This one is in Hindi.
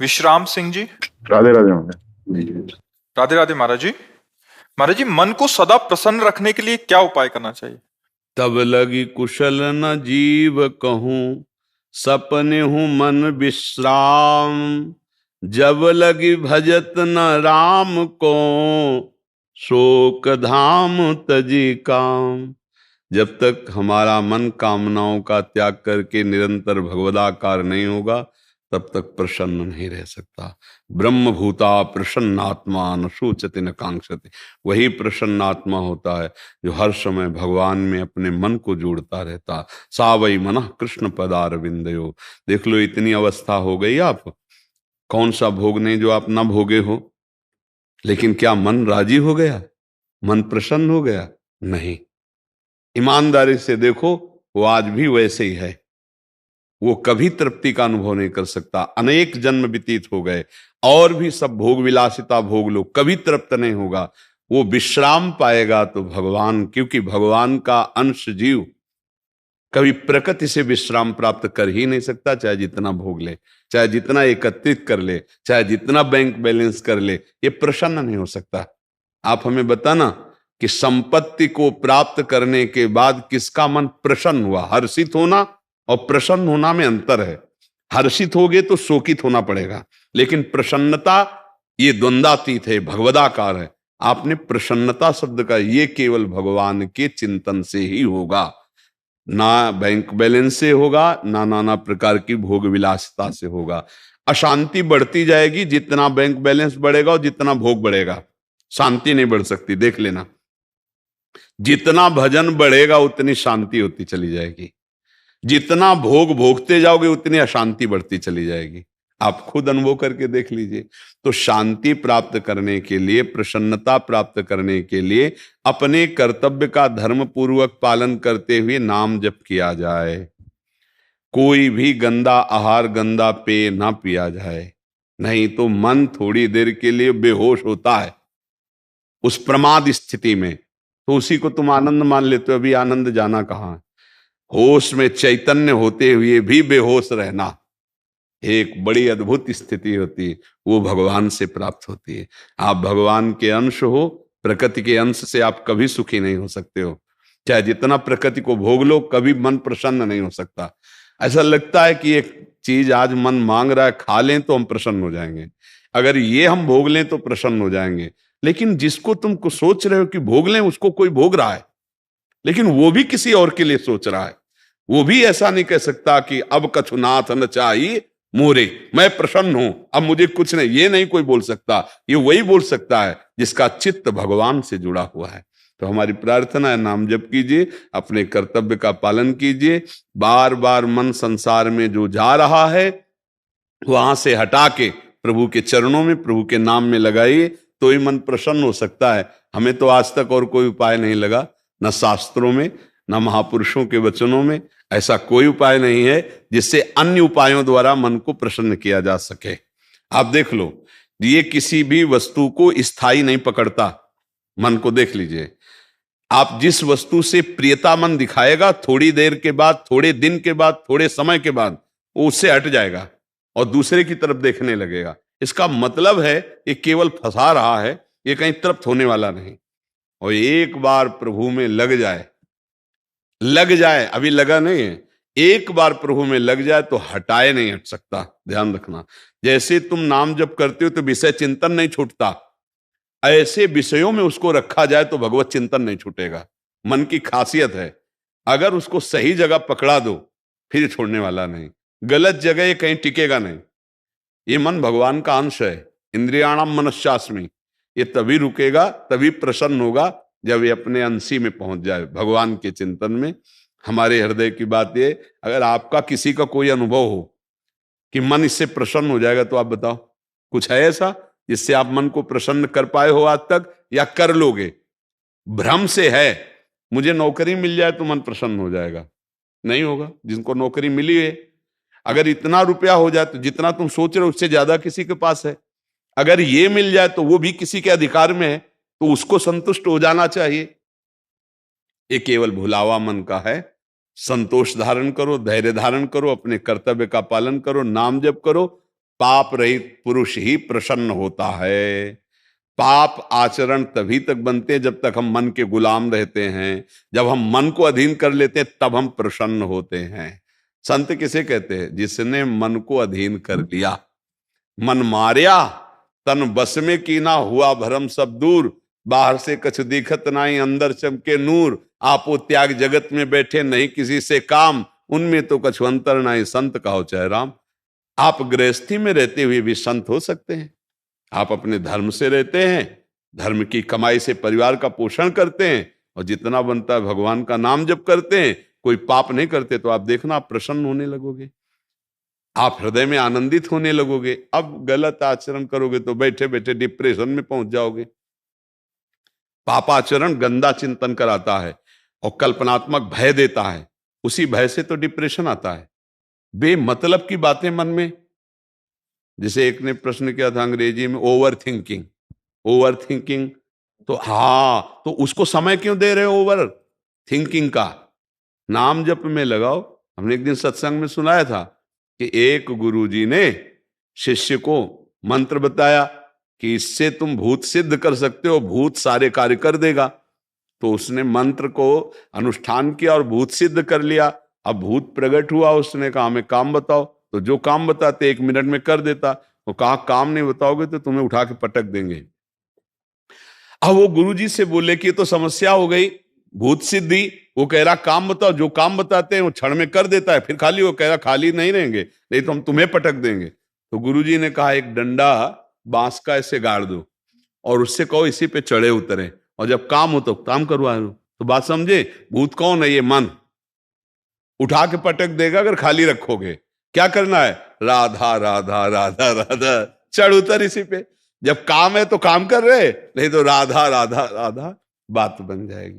विश्राम सिंह जी। राधे राधे महाराज। राधे राधे महाराज जी। महाराज जी, मन को सदा प्रसन्न रखने के लिए क्या उपाय करना चाहिए? तब लगी कुशल न जीव कहूं, सपने हूं मन विश्राम। जब लगी भजत न राम को, शोक धाम तजी काम। जब तक हमारा मन कामनाओं का त्याग करके निरंतर भगवदाकार नहीं होगा, तब तक प्रसन्न नहीं रह सकता। ब्रह्म भूता प्रसन्नात्मा न शोचति न कांक्षति। वही प्रसन्नात्मा होता है जो हर समय भगवान में अपने मन को जोड़ता रहता। सा वै मनः कृष्ण पदार विंदयो। देख लो, इतनी अवस्था हो गई आप, कौन सा भोग नहीं जो आप ना भोगे हो, लेकिन क्या मन राजी हो गया? मन प्रसन्न हो गया? नहीं। ईमानदारी से देखो, वो आज भी वैसे ही है। वो कभी तृप्ति का अनुभव नहीं कर सकता। अनेक जन्म व्यतीत हो गए और भी सब भोग विलासिता भोग लो, कभी तृप्त नहीं होगा। वो विश्राम पाएगा तो भगवान, क्योंकि भगवान का अंश जीव कभी प्रकृति से विश्राम प्राप्त कर ही नहीं सकता। चाहे जितना भोग ले, चाहे जितना एकत्रित कर ले, चाहे जितना बैंक बैलेंस कर ले, ये प्रसन्न नहीं हो सकता। आप हमें बताना कि संपत्ति को प्राप्त करने के बाद किसका मन प्रसन्न हुआ? हर्षित होना और प्रसन्न होना में अंतर है। हर्षित होगे तो शोकित होना पड़ेगा, लेकिन प्रसन्नता ये द्वंद्वातीत है, भगवदाकार है। आपने प्रसन्नता शब्द का, ये केवल भगवान के चिंतन से ही होगा, ना बैंक बैलेंस से होगा, ना नाना प्रकार की भोग विलासिता से होगा। अशांति बढ़ती जाएगी जितना बैंक बैलेंस बढ़ेगा और जितना भोग बढ़ेगा। शांति नहीं बढ़ सकती, देख लेना। जितना भजन बढ़ेगा उतनी शांति होती चली जाएगी, जितना भोग भोगते जाओगे उतनी अशांति बढ़ती चली जाएगी। आप खुद अनुभव करके देख लीजिए। तो शांति प्राप्त करने के लिए, प्रसन्नता प्राप्त करने के लिए अपने कर्तव्य का धर्म पूर्वक पालन करते हुए नाम जप किया जाए। कोई भी गंदा आहार, गंदा पेय ना पिया जाए, नहीं तो मन थोड़ी देर के लिए बेहोश होता है उस प्रमाद स्थिति में, तो उसी को तुम आनंद मान लेते हो। अभी आनंद जाना कहाँ है? होश में चैतन्य होते हुए भी बेहोश रहना एक बड़ी अद्भुत स्थिति होती है, वो भगवान से प्राप्त होती है। आप भगवान के अंश हो, प्रकृति के अंश से आप कभी सुखी नहीं हो सकते हो। चाहे जितना प्रकृति को भोग लो, कभी मन प्रसन्न नहीं हो सकता। ऐसा लगता है कि एक चीज आज मन मांग रहा है, खा लें तो हम प्रसन्न हो जाएंगे, अगर ये हम भोग लें तो प्रसन्न हो जाएंगे। लेकिन जिसको तुम को सोच रहे हो कि भोग लें, उसको कोई भोग रहा है, लेकिन वो भी किसी और के लिए सोच रहा है। वो भी ऐसा नहीं कह सकता कि अब कछुनाथ न चाहिए मोरे, मैं प्रसन्न हूं, अब मुझे कुछ नहीं, ये नहीं कोई बोल सकता। ये वही बोल सकता है जिसका चित्त भगवान से जुड़ा हुआ है। तो हमारी प्रार्थना है, नाम जप कीजिए, अपने कर्तव्य का पालन कीजिए। बार बार मन संसार में जो जा रहा है वहां से हटा के प्रभु के चरणों में, प्रभु के नाम में लगाइए, तो ही मन प्रसन्न हो सकता है। हमें तो आज तक और कोई उपाय नहीं लगा, न शास्त्रों में, न महापुरुषों के वचनों में। ऐसा कोई उपाय नहीं है जिससे अन्य उपायों द्वारा मन को प्रसन्न किया जा सके। आप देख लो, ये किसी भी वस्तु को स्थायी नहीं पकड़ता। मन को देख लीजिए, आप जिस वस्तु से प्रियता मन दिखाएगा, थोड़ी देर के बाद, थोड़े दिन के बाद, थोड़े समय के बाद वो उससे हट जाएगा और दूसरे की तरफ देखने लगेगा। इसका मतलब है ये केवल फंसा रहा है, ये कहीं तृप्त होने वाला नहीं। और एक बार प्रभु में लग जाए, अभी लगा नहीं है, एक बार प्रभु में लग जाए तो हटाए नहीं हट सकता। ध्यान रखना, जैसे तुम नाम जप करते हो तो विषय चिंतन नहीं छूटता, ऐसे विषयों में उसको रखा जाए तो भगवत चिंतन नहीं छूटेगा। मन की खासियत है, अगर उसको सही जगह पकड़ा दो फिर छोड़ने वाला नहीं, गलत जगह ये कहीं टिकेगा नहीं। ये मन भगवान का अंश है, इंद्रियाणाम मनश्चास्मि। ये तभी रुकेगा, तभी प्रसन्न होगा जब ये अपने अंशी में पहुंच जाए, भगवान के चिंतन में। हमारे हृदय की बात ये, अगर आपका किसी का कोई अनुभव हो कि मन इससे प्रसन्न हो जाएगा, तो आप बताओ, कुछ है ऐसा जिससे आप मन को प्रसन्न कर पाए हो आज तक, या कर लोगे? भ्रम से है, मुझे नौकरी मिल जाए तो मन प्रसन्न हो जाएगा, नहीं होगा। जिनको नौकरी मिली है, अगर इतना रुपया हो जाए तो जितना तुम सोच रहे हो उससे ज्यादा किसी के पास है। अगर ये मिल जाए तो वो भी किसी के अधिकार में है, तो उसको संतुष्ट हो जाना चाहिए। ये केवल भुलावा मन का है। संतोष धारण करो, धैर्य धारण करो, अपने कर्तव्य का पालन करो, नाम जप करो, पाप रहित पुरुष ही प्रसन्न होता है। पाप आचरण तभी तक बनते हैं जब तक हम मन के गुलाम रहते हैं। जब हम मन को अधीन कर लेते हैं तब हम प्रसन्न होते हैं। संत किसे कहते हैं? जिसने मन को अधीन कर लिया। मन मारिया तन बस में कीना, हुआ भरम सब दूर, बाहर से कछ दिखत नाई, अंदर चमके नूर, आपो त्याग जगत में बैठे नहीं किसी से काम, उनमें तो कछु अंतर नाई, संत कहो चाहे राम। आप गृहस्थी में रहते हुए भी संत हो सकते हैं। आप अपने धर्म से रहते हैं, धर्म की कमाई से परिवार का पोषण करते हैं, और जितना बनता है भगवान का नाम जप करते हैं, कोई पाप नहीं करते, तो आप देखना आप प्रसन्न होने लगोगे, आप हृदय में आनंदित होने लगोगे। अब गलत आचरण करोगे तो बैठे बैठे डिप्रेशन में पहुंच जाओगे। पापाचरण गंदा चिंतन कराता है और कल्पनात्मक भय देता है, उसी भय से तो डिप्रेशन आता है। बेमतलब की बातें मन में, जैसे एक ने प्रश्न किया था अंग्रेजी में, ओवर थिंकिंग, तो हाँ, तो उसको समय क्यों दे रहे हो ओवर थिंकिंग का? नाम जप में लगाओ। हमने एक दिन सत्संग में सुनाया था कि एक गुरुजी ने शिष्य को मंत्र बताया कि इससे तुम भूत सिद्ध कर सकते हो, भूत सारे कार्य कर देगा। तो उसने मंत्र को अनुष्ठान किया और भूत सिद्ध कर लिया। अब भूत प्रकट हुआ, उसने कहा हमें काम बताओ, तो जो काम बताते 1 मिनट में कर देता। वो कहा काम नहीं बताओगे तो तुम्हें उठा के पटक देंगे। अब वो गुरुजी से बोले कि तो समस्या हो गई, भूत सिद्धि। वो कह रहा काम बताओ, जो काम बताते हैं वो क्षण में कर देता है, फिर खाली वो कह रहा खाली नहीं रहेंगे, नहीं तो हम तुम्हें पटक देंगे। तो गुरुजी ने कहा एक डंडा बांस का ऐसे गाड़ दो और उससे कहो इसी पे चढ़े उतरे, और जब काम हो तो काम करवा लो। तो बात समझे? भूत कौन है? ये मन उठा के पटक देगा अगर खाली रखोगे। क्या करना है? राधा राधा राधा राधा, चढ़ उतर इसी पे। जब काम है तो काम कर रहे, नहीं तो राधा राधा राधा, बात बन जाएगी।